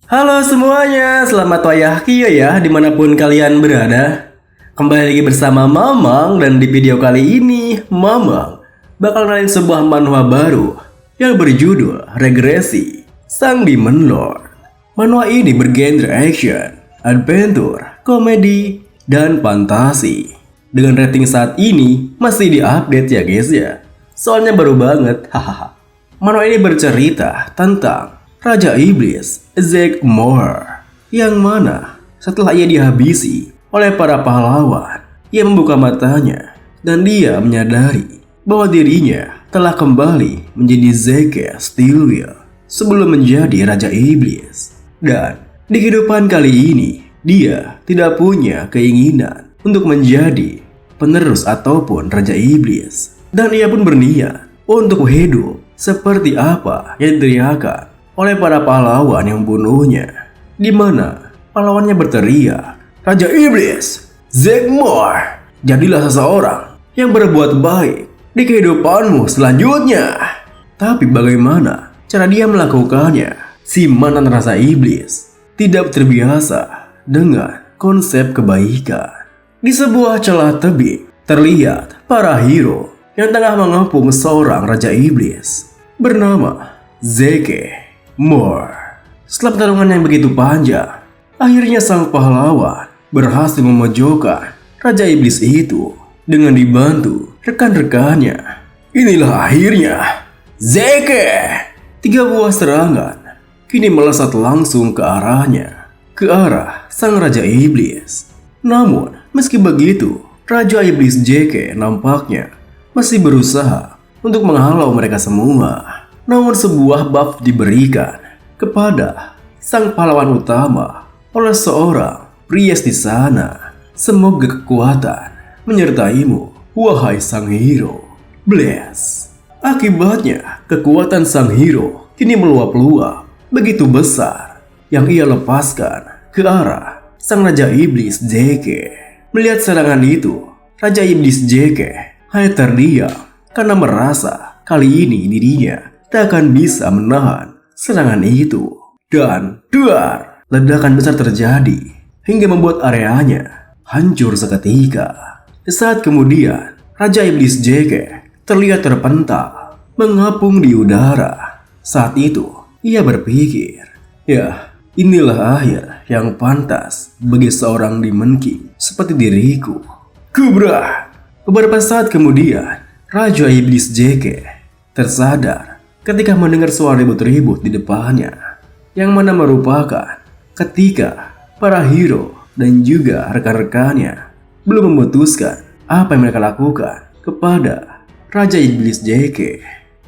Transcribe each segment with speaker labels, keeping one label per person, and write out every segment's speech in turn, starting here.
Speaker 1: Halo semuanya, selamat wayahkia ya dimanapun kalian berada. Kembali lagi bersama Mamang dan di video kali ini Mamang bakal ngenalin sebuah manhwa baru yang berjudul Regresi Sang Demon Lord. Manhwa ini bergenre action, adventure, komedi, dan fantasi. Dengan rating saat ini masih diupdate ya guys ya. Soalnya baru banget, hahaha. Manhwa ini bercerita tentang Raja Iblis, Zegmoor, yang mana setelah ia dihabisi oleh para pahlawan, ia membuka matanya dan dia menyadari bahwa dirinya telah kembali menjadi Zeke Stillwheel sebelum menjadi Raja Iblis. Dan di kehidupan kali ini, dia tidak punya keinginan untuk menjadi penerus ataupun Raja Iblis. Dan ia pun berniat untuk hidup seperti apa yang diteriakan oleh para pahlawan yang membunuhnya, di mana pahlawannya berteriak, "Raja Iblis, Zegmoor, jadilah seseorang yang berbuat baik di kehidupanmu selanjutnya." Tapi bagaimana cara dia melakukannya? Si mantan Raja Iblis tidak terbiasa dengan konsep kebaikan. Di sebuah celah tebing, terlihat para hero yang tengah mengepung seorang Raja Iblis bernama Zeke Moore. Setelah pertarungan yang begitu panjang, akhirnya sang pahlawan berhasil memojokkan Raja Iblis itu dengan dibantu rekan-rekannya. Inilah akhirnya Zeke. 3 buah serangan kini melesat langsung ke arahnya, ke arah sang Raja Iblis. Namun meski begitu, Raja Iblis Zeke nampaknya masih berusaha untuk menghalau mereka semua. Namun sebuah buff diberikan kepada sang pahlawan utama oleh seorang priest di sana. "Semoga kekuatan menyertaimu, wahai sang hero. Bless." Akibatnya, kekuatan sang hero kini meluap-luap begitu besar yang ia lepaskan ke arah sang Raja Iblis Zeke. Melihat serangan itu, Raja Iblis Zeke hanya terdiam karena merasa kali ini dirinya tak akan bisa menahan serangan itu. Dan duar, ledakan besar terjadi hingga membuat areanya hancur seketika. Saat kemudian, Raja Iblis Zeke terlihat terpental mengapung di udara. Saat itu, ia berpikir, ya, inilah akhir yang pantas bagi seorang Demon King seperti diriku. Kubra. Beberapa saat kemudian, Raja Iblis Zeke tersadar ketika mendengar suara ribut-ribut di depannya, yang mana merupakan ketika para hero dan juga rekan-rekannya belum memutuskan apa yang mereka lakukan kepada Raja Iblis Zeke.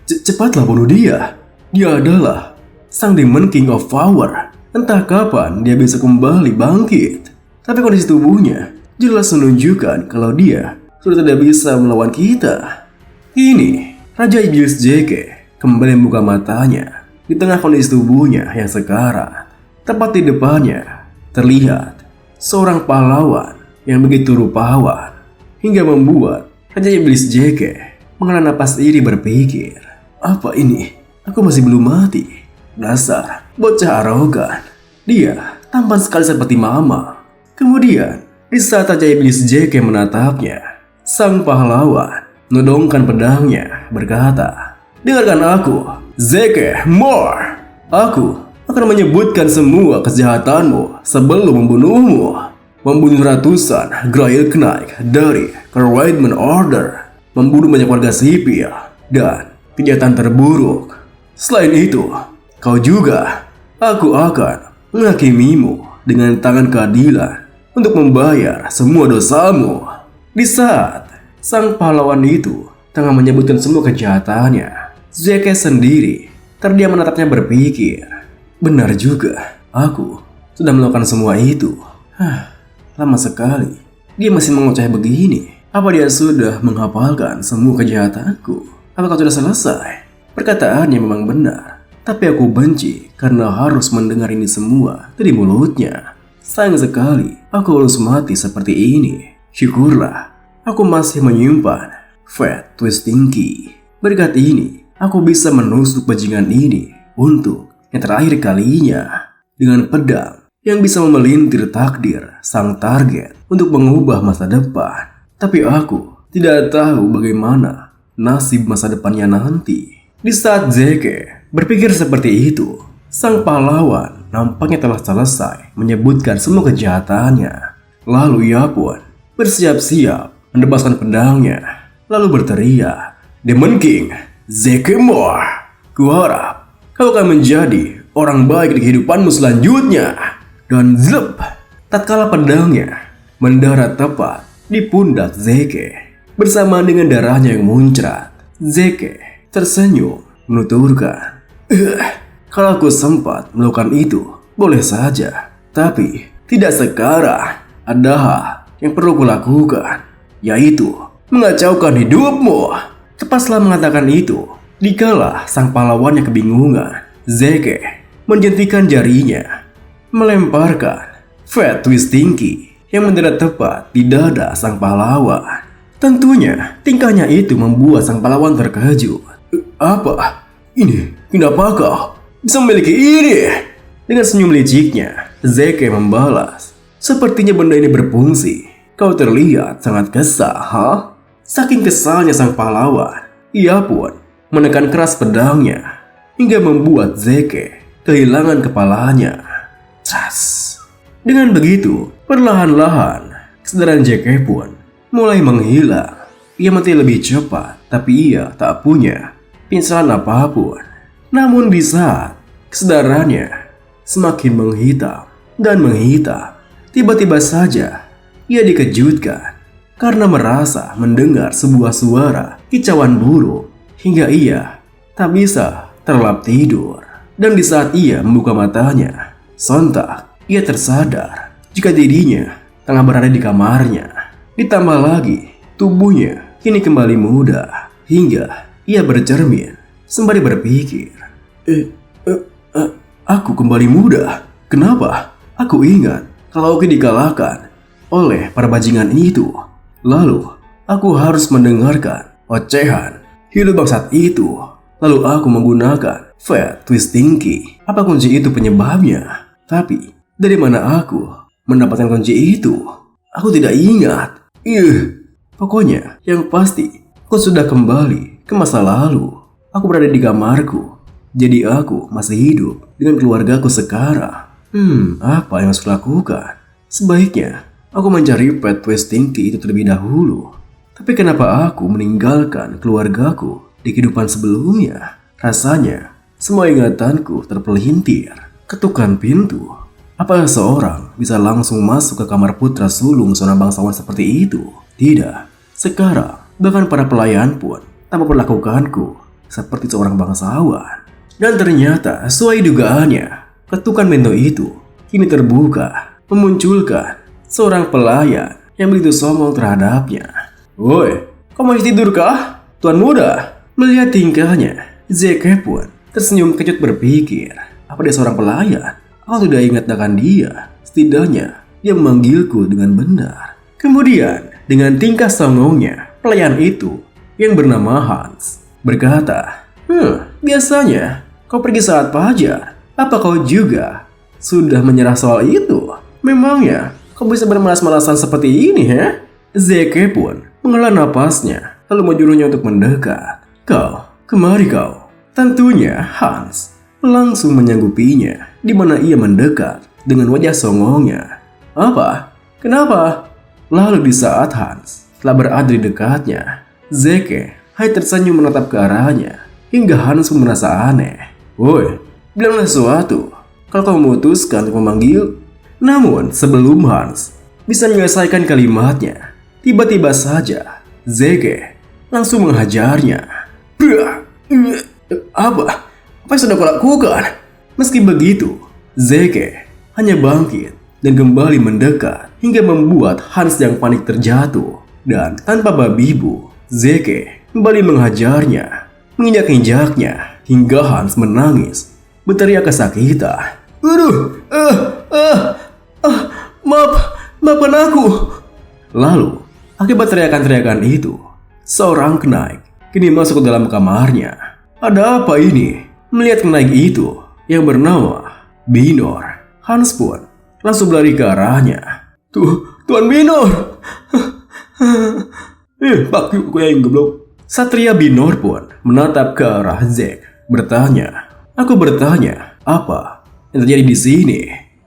Speaker 1: Cepatlah bunuh dia. Dia adalah sang Demon King of Power. Entah kapan dia bisa kembali bangkit. Tapi kondisi tubuhnya jelas menunjukkan kalau dia sudah tidak bisa melawan kita. Ini Raja Iblis Zeke kembali membuka matanya di tengah kondisi tubuhnya yang sekarang. Tepat di depannya terlihat seorang pahlawan yang begitu rupawan hingga membuat Raja Iblis Zeke menghela napas iri berpikir, apa ini? Aku masih belum mati. Dasar bocah arogan. Dia tampan sekali seperti mama. Kemudian di saat Raja Iblis Zeke menatapnya, sang pahlawan menodongkan pedangnya berkata, "Dengarkan aku, Zeke Moore. Aku akan menyebutkan semua kejahatanmu sebelum membunuhmu. Membunuh ratusan Grail Knight dari Kerwidman Order, membunuh banyak warga sipil, dan kejahatan terburuk. Selain itu, kau juga, aku akan menghakimimu dengan tangan keadilan untuk membayar semua dosamu." Di saat sang pahlawan itu tengah menyebutkan semua kejahatannya, Zeke sendiri terdiam menatapnya berpikir, benar juga, aku sudah melakukan semua itu. Lama sekali dia masih mengoceh begini. Apa dia sudah menghafalkan semua kejahatanku? Apakah sudah selesai? Perkataannya memang benar, tapi aku benci karena harus mendengar ini semua dari mulutnya. Sayang sekali aku harus mati seperti ini. Syukurlah aku masih menyimpan Fate Twisting Key. Berkat ini aku bisa menusuk bajingan ini untuk yang terakhir kalinya. dengan pedang yang bisa memelintir takdir sang target untuk mengubah masa depan. Tapi aku tidak tahu bagaimana nasib masa depannya nanti. Di saat Zeke berpikir seperti itu, sang pahlawan nampaknya telah selesai menyebutkan semua kejahatannya. Lalu ia pun bersiap-siap menebaskan pedangnya, lalu berteriak, "Demon King, Zeke Moore, kuharap kau akan menjadi orang baik di kehidupanmu selanjutnya." Dan zlep, tatkala pedangnya mendarat tepat di pundak Zeke, bersamaan dengan darahnya yang muncrat, Zeke tersenyum menuturkan, "Kalau aku sempat melakukan itu, boleh saja. Tapi tidak sekarang. Ada hal yang perlu kulakukan, yaitu mengacaukan hidupmu." Tepat setelah mengatakan itu, dikala sang pahlawannya kebingungan, Zeke menjentikan jarinya, melemparkan Fat Twist Stinky yang mendarat tepat di dada sang pahlawan. Tentunya tingkahnya itu membuat sang pahlawan terkejut. "Apa? Ini? Kenapa kau bisa memiliki ini?" Dengan senyum liciknya, Zeke membalas, "Sepertinya benda ini berfungsi. Kau terlihat sangat kesal, ha?" Saking kesalnya sang pahlawan, ia pun menekan keras pedangnya hingga membuat Zeke kehilangan kepalanya. Tras. Dengan begitu, perlahan-lahan kesadaran Zeke pun mulai menghilang. Ia mati lebih cepat, tapi ia tak punya pincelan apapun. Namun di saat kesadarannya semakin menghitam dan menghitam, tiba-tiba saja ia dikejutkan karena merasa mendengar sebuah suara kicauan burung hingga ia tak bisa terlelap tidur. Dan di saat ia membuka matanya, sontak ia tersadar jika dirinya tengah berada di kamarnya. Ditambah lagi, tubuhnya kini kembali muda hingga ia bercermin sembari berpikir, aku kembali muda. Kenapa? Aku ingat kalau aku dikalahkan oleh para bajingan itu. Lalu aku harus mendengarkan ocehan hidup bangsat itu. Lalu aku menggunakan Fat Twist Stinky. Apa kunci itu penyebabnya? Tapi dari mana aku mendapatkan kunci itu? Aku tidak ingat. Pokoknya yang pasti aku sudah kembali ke masa lalu. Aku berada di kamarku. Jadi aku masih hidup dengan keluargaku sekarang. Apa yang harus kulakukan? Sebaiknya aku mencari Fat Twist Stinky itu terlebih dahulu. Tapi kenapa aku meninggalkan keluargaku di kehidupan sebelumnya? Rasanya semua ingatanku terpelintir. Ketukan pintu. Apakah seorang bisa langsung masuk ke kamar putra sulung seorang bangsawan seperti itu? Tidak. Sekarang bahkan para pelayan pun tak memperlakukanku seperti seorang bangsawan. Dan ternyata sesuai dugaannya, ketukan pintu itu kini terbuka, memunculkan seorang pelayan yang begitu sombong terhadapnya. "Woi, kau masih tidur kah, Tuan Muda?" Melihat tingkahnya, Zeke pun tersenyum kejut berpikir, apa dia seorang pelayan? Aku tidak ingat akan dia. Setidaknya dia memanggilku dengan benar. Kemudian dengan tingkah songongnya, pelayan itu yang bernama Hans berkata, "Biasanya kau pergi saat fajar. Apa kau juga sudah menyerah soal itu? Memangnya kau bisa bermalas-malasan seperti ini, ya?" Zeke pun menghela napasnya lalu menyuruhnya untuk mendekat. Kemari kau." Tentunya Hans langsung menyanggupinya, di mana ia mendekat dengan wajah songongnya. "Apa? Kenapa?" Lalu di saat Hans telah berada di dekatnya, Zeke hanya tersenyum menatap ke arahnya hingga Hans pun merasa aneh. "Woi, bilanglah sesuatu kalau kau memutuskan untuk memanggil." Namun sebelum Hans bisa menyelesaikan kalimatnya, tiba-tiba saja Zeke langsung menghajarnya. Apa yang sudah kau lakukan?" Meski begitu, Zeke hanya bangkit dan kembali mendekat hingga membuat Hans yang panik terjatuh. Dan tanpa babi bu, Zeke kembali menghajarnya, menginjak-injaknya hingga Hans menangis, berteriak kesakitan. Maafkan aku." Lalu, akibat teriakan-teriakan itu, seorang kenaik kini masuk ke dalam kamarnya. Ada apa ini? Melihat kenaik itu yang bernama Binor, Hans pun langsung berlari ke arahnya. Tuan Binor. Fuck you, gue yang goblok. Satria Binor pun menatap ke arah Zack, bertanya. Aku bertanya, apa yang terjadi di sini?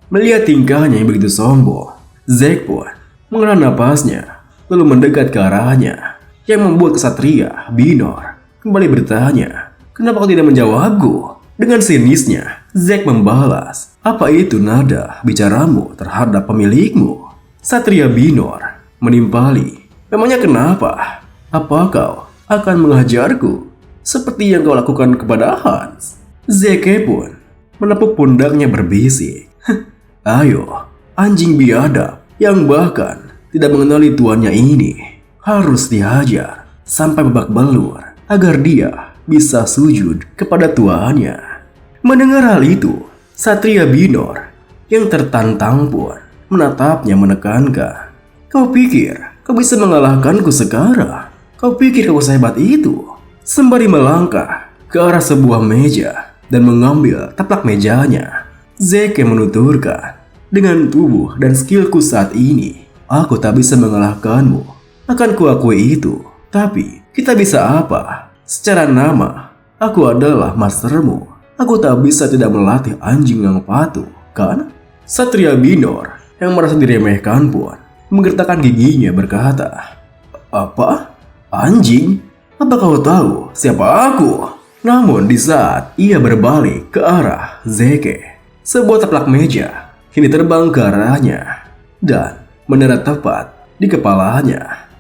Speaker 1: Melihat tingkahnya yang begitu sombong, Zack pun menghela napasnya, lalu mendekat ke arahnya, yang membuat Ksatria Binor kembali bertanya, kenapa kau tidak menjawabku? Dengan sinisnya, Zack membalas, apa itu nada bicaramu terhadap pemilikmu? Satria Binor menimpali, memangnya kenapa? Apa kau akan mengajarku seperti yang kau lakukan kepada Hans? Zack pun menepuk pundaknya berbisik. Ayo, anjing biadab yang bahkan tidak mengenali tuannya ini harus dihajar sampai babak belur agar dia bisa sujud kepada tuannya. Mendengar hal itu, Satria Binor yang tertantang pun menatapnya menekankan. Kau pikir kau bisa mengalahkanku sekarang? Kau pikir kau sehebat itu? Sembari melangkah ke arah sebuah meja dan mengambil taplak mejanya, Zack menuturkan, dengan tubuh dan skillku saat ini, aku tak bisa mengalahkanmu. Akan kuakui itu. Tapi kita bisa apa? Secara nama, aku adalah mastermu. Aku tak bisa tidak melatih anjing yang patuh, kan? Satria Binor yang merasa diremehkan pun menggertakkan giginya berkata, apa? Anjing? Apa kau tahu siapa aku? Namun di saat ia berbalik ke arah Zeke, sebuah taplak meja kini terbang ke arahnya dan mendarat tepat di kepalanya.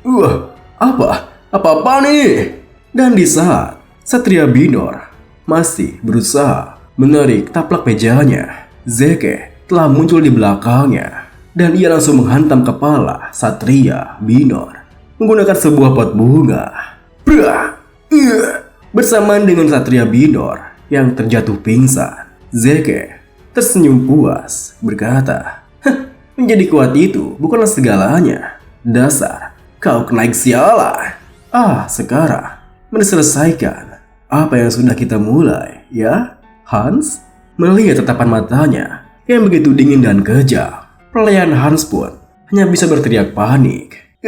Speaker 1: Apa nih? Dan di saat Satria Binor masih berusaha menarik taplak mejanya, Zeke telah muncul di belakangnya dan ia langsung menghantam kepala Satria Binor menggunakan sebuah pot bunga. Bersamaan dengan Satria Binor yang terjatuh pingsan, Zeke tersenyum puas berkata, menjadi kuat itu bukanlah segalanya. Dasar, kau kena sialan. Sekarang menyelesaikan apa yang sudah kita mulai, ya? Hans melihat tatapan matanya yang begitu dingin dan kejam. Pelayan Hans pun hanya bisa berteriak panik.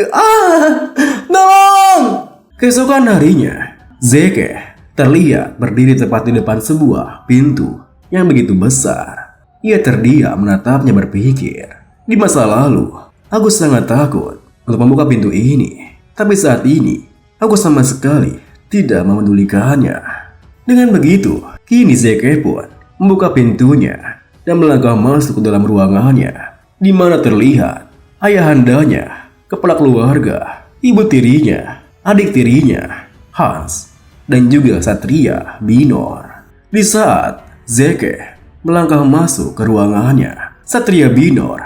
Speaker 1: Tolong! Keesokan harinya, Zeke terlihat berdiri tepat di depan sebuah pintu yang begitu besar. Ia terdiam menatapnya berpikir, di masa lalu, aku sangat takut untuk membuka pintu ini. Tapi saat ini, aku sama sekali tidak memedulikannya. Dengan begitu, kini Zeke pun membuka pintunya dan melangkah masuk ke dalam ruangannya, di mana terlihat ayahandanya, kepala keluarga, ibu tirinya, adik tirinya, Hans, dan juga Satria Binor. Di saat Zeke melangkah masuk ke ruangannya, Satria Binor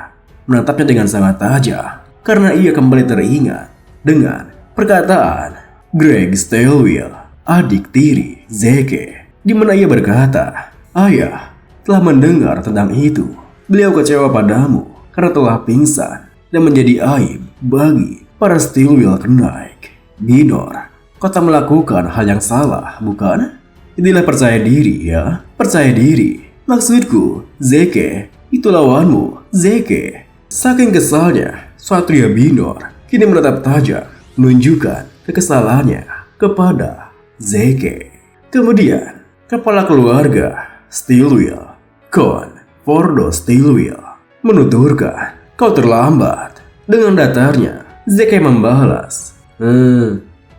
Speaker 1: menatapnya dengan sangat tajam karena ia kembali teringat dengan perkataan Greg Stelwill, adik tiri Zeke, di mana ia berkata, ayah telah mendengar tentang itu. Beliau kecewa padamu karena telah pingsan dan menjadi aib bagi para Stelwill kenaik. Binor, kau tak melakukan hal yang salah, bukan? Inilah percaya diri, ya. Percaya diri. Maksudku, Zeke, itu lawanmu, Zeke. Saking kesalnya, Satria Binor kini menatap tajam, menunjukkan kekesalannya kepada Zeke. Kemudian, kepala keluarga Stelwill, Kon Fordo Stelwill, menuturkan, kau terlambat. Dengan datarnya, Zeke membalas,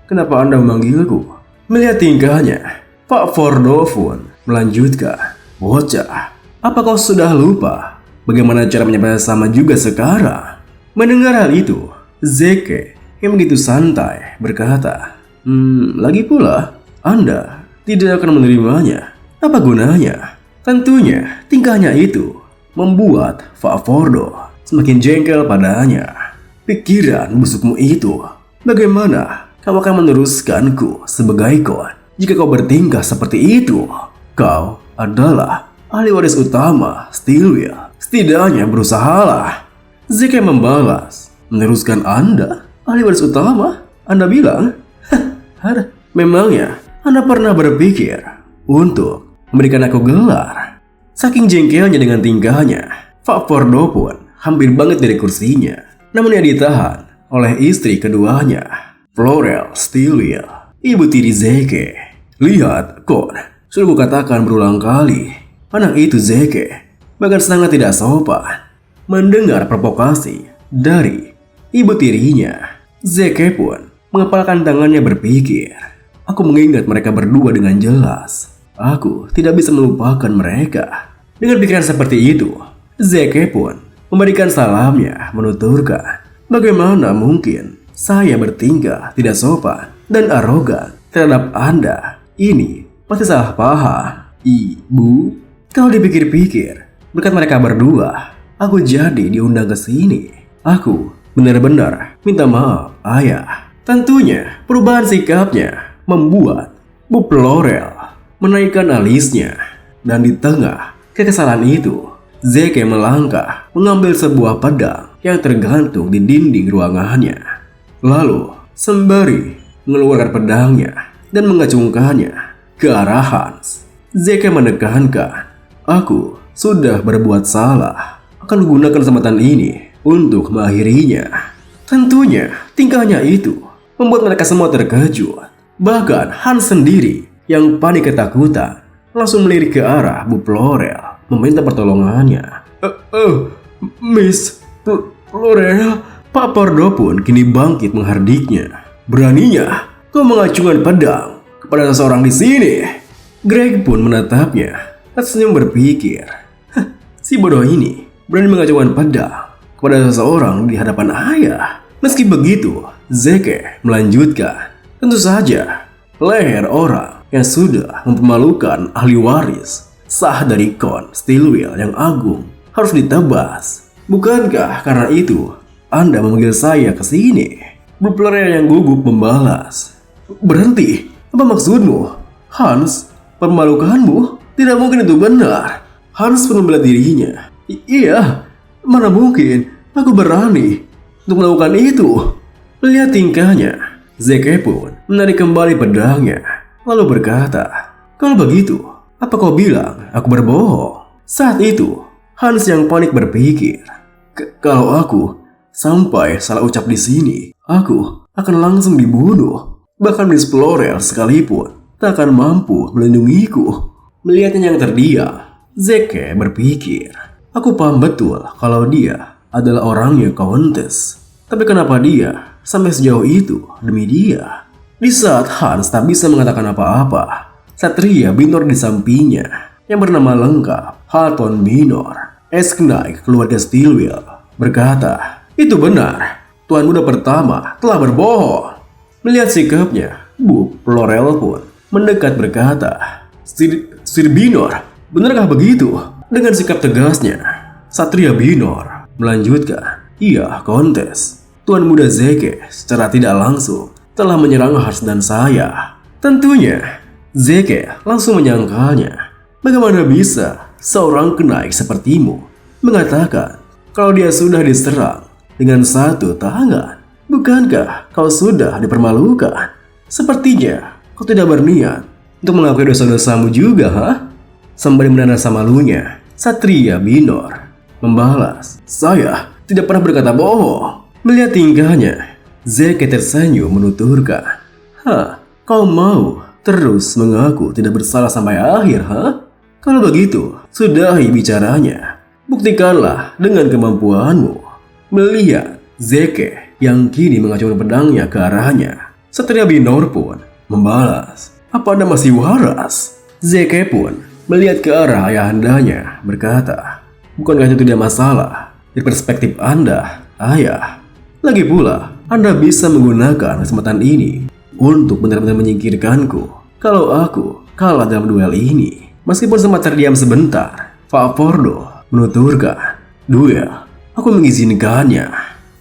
Speaker 1: kenapa Anda memanggilku? Melihat tingkahnya, Pak Fordo pun melanjutkan, bocah, apa kau sudah lupa bagaimana cara menyapa sama juga sekarang? Mendengar hal itu, Zeke yang begitu santai berkata, lagi pula, Anda tidak akan menerimanya. Apa gunanya? Tentunya tingkahnya itu membuat Pak Fordo semakin jengkel padanya. Pikiran busukmu itu, bagaimana kau akan meneruskanku sebagai kon jika kau bertingkah seperti itu? Kau adalah ahli waris utama Stelwill. Setidaknya berusahalah. Zeke membalas, meneruskan Anda ahli waris utama? Anda bilang? Memangnya Anda pernah berpikir untuk memberikan aku gelar? Saking jengkelnya dengan tingkahnya, Pak Fordo pun hampir bangkit dari kursinya. Namun ia ditahan oleh istri keduanya, Florel Stillwell, ibu tiri Zeke. Lihat, Kon, sudah kukatakan berulang kali, anak itu Zeke bahkan sangat tidak sopan. Mendengar provokasi dari ibu tirinya, Zeke pun mengepalkan tangannya berpikir, aku mengingat mereka berdua dengan jelas. Aku tidak bisa melupakan mereka. Dengan pikiran seperti itu, Zeke pun memberikan salamnya, menuturkan, bagaimana mungkin saya bertingkah tidak sopan dan arogan terhadap Anda? Ini pasti salah paham, Ibu. Kalau dipikir-pikir, berkat mereka berdua, aku jadi diundang ke sini. Aku benar-benar minta maaf, Ayah. Tentunya perubahan sikapnya membuat Bu Florel menaikkan alisnya. Dan di tengah kekesalan itu, Zeke melangkah mengambil sebuah pedang yang tergantung di dinding ruangannya. Lalu sembari mengeluarkan pedangnya dan mengacungkannya ke arah Hans, Zeke menekankan, aku sudah berbuat salah, akan menggunakan kesempatan ini untuk mengakhirinya. Tentunya tingkahnya itu membuat mereka semua terkejut. Bahkan Hans sendiri yang panik ketakutan langsung melirik ke arah Bu Florel meminta pertolongannya. Miss Florel, Pak Fordo pun kini bangkit menghardiknya. Beraninya kau mengacungkan pedang kepada seseorang di sini? Greg pun menatapnya dan senyum berpikir, si bodoh ini berani mengacungkan pedang kepada seseorang di hadapan ayah. Meski begitu, Zeke melanjutkan, tentu saja leher orang yang sudah mempermalukan ahli waris sah dari Kon Stillwell yang agung harus ditebas. Bukankah karena itu Anda memanggil saya ke sini? Bu Florel yang gugup membalas, berhenti, apa maksudmu? Hans, permalukanmu? Tidak mungkin itu benar. Hans pun membela dirinya. Iya, mana mungkin aku berani untuk melakukan itu. Melihat tingkahnya, Zeke pun menarik kembali pedangnya, lalu berkata, kalau begitu, apa kau bilang aku berbohong? Saat itu, Hans yang panik berpikir, kalau aku sampai salah ucap di sini, aku akan langsung dibunuh. Bahkan Miss Florel sekalipun tak akan mampu melindungiku. Melihatnya yang terdiam, Zeke berpikir, aku paham betul kalau dia adalah orangnya Countess. Tapi kenapa dia sampai sejauh itu demi dia? Di saat Hans tak bisa mengatakan apa-apa, Satria Binor di sampingnya yang bernama lengkap Halton Binor, Esknaik keluarga Stillwell, berkata, itu benar, Tuan Muda pertama telah berbohong. Melihat sikapnya, Bu Florel pun mendekat berkata, Sir Binor, benarkah begitu? Dengan sikap tegasnya, Satria Binor melanjutkan, iya, Kontes. Tuan Muda Zeke secara tidak langsung telah menyerang Hans dan saya. Tentunya, Zeke langsung menyangkalnya. Bagaimana bisa seorang kenaik sepertimu mengatakan kalau dia sudah diserang dengan satu tangan? Bukankah kau sudah dipermalukan? Sepertinya kau tidak berniat untuk mengakui dosa-dosamu juga, ha? Sembari menanda malunya, Satria Binor membalas, saya tidak pernah berkata bohong. Melihat tingkahnya, Zeke tersenyum menuturkan, kau mau terus mengaku tidak bersalah sampai akhir, ha? Kalau begitu, sudahi bicaranya. Buktikanlah dengan kemampuanmu. Melihat Zeke yang kini mengacungkan pedangnya ke arahnya, Satria Binor pun membalas, apa Anda masih waras? Zeke pun melihat ke arah ayahandanya, berkata, bukankah itu tidak masalah dari perspektif Anda, ayah? Lagi pula, Anda bisa menggunakan kesempatan ini untuk benar-benar menyingkirkanku kalau aku kalah dalam duel ini. Meskipun sempat terdiam sebentar, Pak Fordo menuturkan, duel, aku mengizinkannya.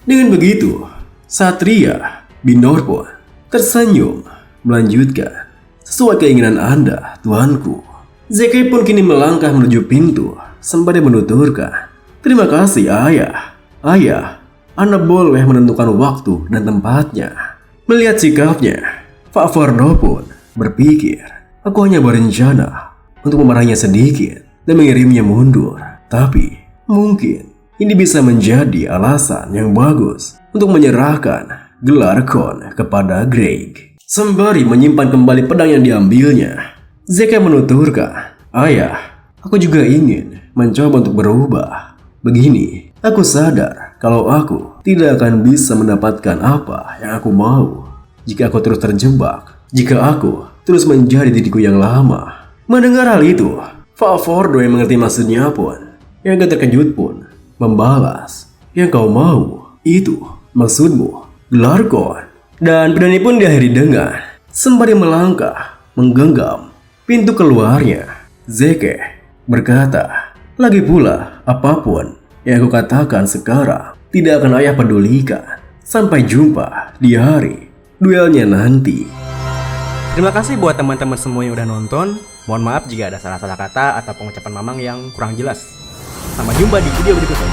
Speaker 1: Dengan begitu, Satria Binor pun tersenyum melanjutkan, sesuai keinginan Anda, tuanku. Zeke pun kini melangkah menuju pintu sembari menuturkan, terima kasih ayah. Ayah, Anda boleh menentukan waktu dan tempatnya. Melihat sikapnya, Pak Fordo pun berpikir, aku hanya berencana untuk memarahinya sedikit dan mengirimnya mundur. Tapi Mungkin ini bisa menjadi alasan yang bagus untuk menyerahkan gelar Khon kepada Greg. Sembari menyimpan kembali pedang yang diambilnya, Zeke menuturkan, "Ayah, aku juga ingin mencoba untuk berubah. Begini, aku sadar kalau aku tidak akan bisa mendapatkan apa yang aku mau jika aku terus terjebak, jika aku terus menjadi diriku yang lama." Mendengar hal itu, Favordo yang mengerti maksudnya pun, yang agak terkejut pun, membalas, "Yang kau mau, itu maksudmu, gelar Khon." Dan pedang ini pun diakhiri dengan, sembari melangkah, menggenggam pintu keluarnya, Zeke berkata, "Lagi pula, apapun yang aku katakan sekarang tidak akan ayah pedulikan. Sampai jumpa di hari duelnya nanti."
Speaker 2: Terima kasih buat teman-teman semua yang udah nonton. Mohon maaf jika ada salah-salah kata atau pengucapan Mamang yang kurang jelas. Sampai jumpa di video berikutnya.